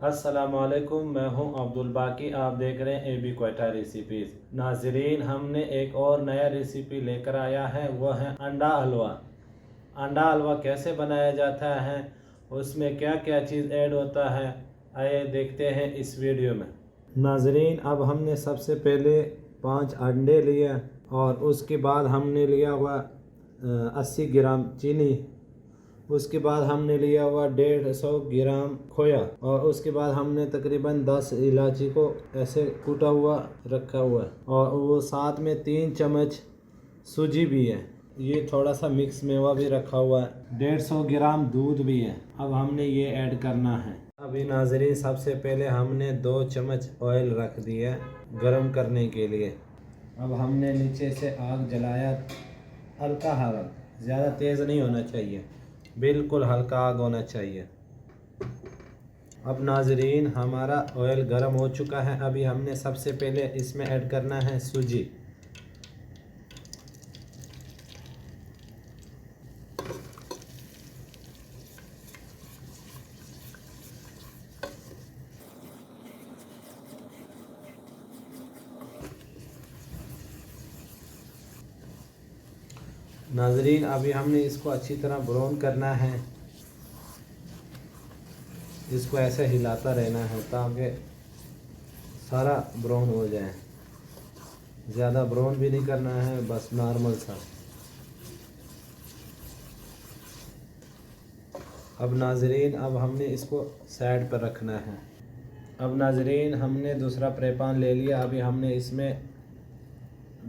अस्सलामुअलैकुम, मैं हूं अब्दुल बाकी। आप देख रहे हैं AB क्वेटा रेसिपीज़। नाजरीन, हमने एक और नया रेसिपी लेकर आया है, वह है अंडा हलवा। अंडा हलवा कैसे बनाया जाता है, उसमें क्या क्या चीज़ ऐड होता है, आइए देखते हैं इस वीडियो में। नाजरीन, अब हमने सबसे पहले 5 अंडे लिए और उसके बाद हमने लिया हुआ 80 ग्राम चीनी। उसके बाद हमने लिया हुआ 150 ग्राम खोया और उसके बाद हमने तकरीबन 10 इलायची को ऐसे कूटा हुआ रखा हुआ है और वो साथ में 3 चम्मच सूजी भी है। ये थोड़ा सा मिक्स मेवा भी रखा हुआ है। 150 ग्राम दूध भी है। अब हमने ये ऐड करना है। अभी नाजरीन, सबसे पहले हमने 2 चम्मच ऑयल रख दिया गरम करने के लिए। अब हमने नीचे से आग जलाया, हल्का हल्का, ज़्यादा तेज़ नहीं होना चाहिए, बिल्कुल हल्का आग होना चाहिए। अब नाजरीन, हमारा ऑयल गर्म हो चुका है। अभी हमने सबसे पहले इसमें ऐड करना है सूजी। नाजरीन, अभी हमने इसको अच्छी तरह ब्राउन करना है। इसको ऐसे हिलाता रहना है ताकि सारा ब्राउन हो जाए। ज़्यादा ब्राउन भी नहीं करना है, बस नॉर्मल सा। अब नाजरीन, अब हमने इसको साइड पर रखना है। अब नाजरीन, हमने दूसरा फ्राई पैन ले लिया। अभी हमने इसमें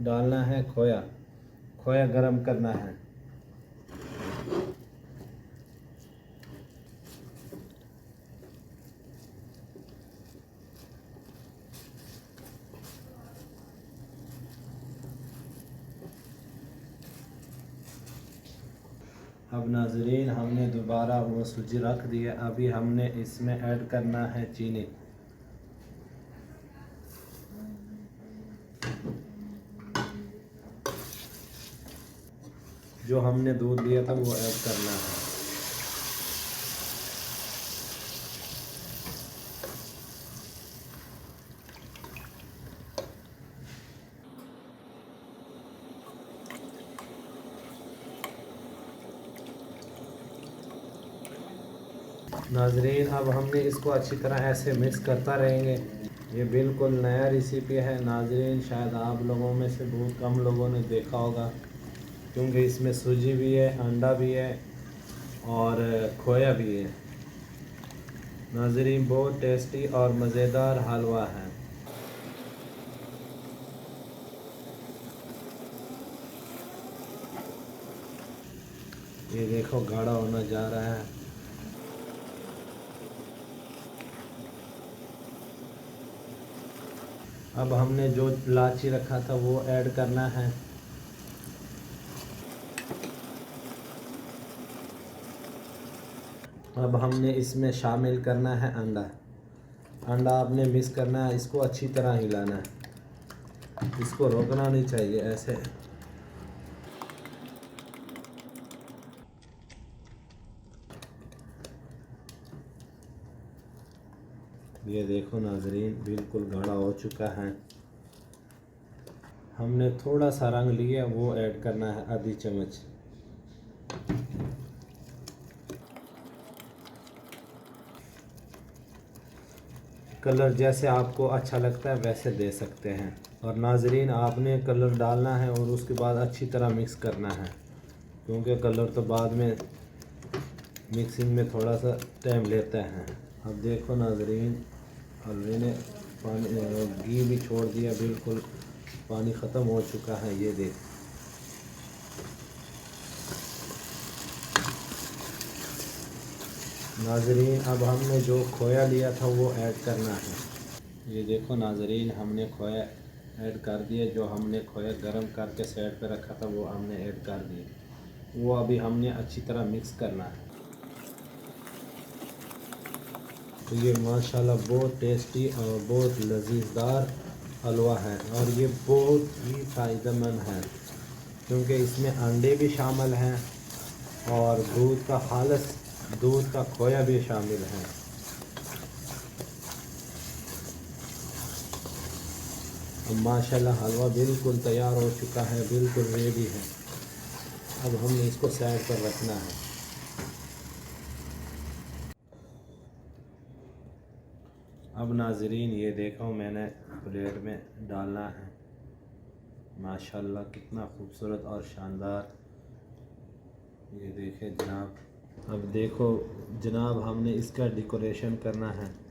डालना है खोया। खोया गरम करना है। अब नाजरीन, हमने दोबारा वो सूजी रख दिया। अभी हमने इसमें ऐड करना है चीनी। जो हमने दूध लिया था वो ऐड करना है। नाजरीन, अब हमने इसको अच्छी तरह ऐसे मिक्स करता रहेंगे। ये बिल्कुल नया रेसिपी है नाजरीन, शायद आप लोगों में से बहुत कम लोगों ने देखा होगा, क्योंकि इसमें सूजी भी है, अंडा भी है और खोया भी है। नाजरीन, बहुत टेस्टी और मज़ेदार हलवा है। ये देखो, गाढ़ा होना जा रहा है। अब हमने जो इलायची रखा था वो ऐड करना है। अब हमने इसमें शामिल करना है अंडा। अंडा आपने मिक्स करना है, इसको अच्छी तरह हिलाना है, इसको रोकना नहीं चाहिए ऐसे। ये देखो नाजरीन, बिल्कुल गाढ़ा हो चुका है। हमने थोड़ा सा रंग लिया, वो ऐड करना है, आधी चम्मच। कलर जैसे आपको अच्छा लगता है वैसे दे सकते हैं। और नाजरीन, आपने कलर डालना है और उसके बाद अच्छी तरह मिक्स करना है, क्योंकि कलर तो बाद में मिक्सिंग में थोड़ा सा टाइम लेता है। अब देखो नाजरीन, हलवे ने पानी घी भी छोड़ दिया, बिल्कुल पानी ख़त्म हो चुका है। ये देख, नाजरीन, अब हमने जो खोया लिया था वो ऐड करना है। ये देखो नाजरीन, हमने खोया ऐड कर दिया। जो हमने खोया गरम करके साइड पे रखा था वो हमने ऐड कर दिया। वो अभी हमने अच्छी तरह मिक्स करना है। तो ये माशाल्लाह बहुत टेस्टी और बहुत लजीजदार हलवा है और ये बहुत ही फ़ायदेमंद है, क्योंकि इसमें अंडे भी शामिल हैं और दूध का खालिस दूध का खोया भी शामिल है। अब माशाल्लाह हलवा बिल्कुल तैयार हो चुका है, बिल्कुल रेडी है। अब हमने इसको साइड पर रखना है। अब नाजरीन ये देखो मैंने प्लेट में डालना है। माशाल्लाह कितना खूबसूरत और शानदार, ये देखें जनाब। अब देखो जनाब हमने इसका डेकोरेशन करना है।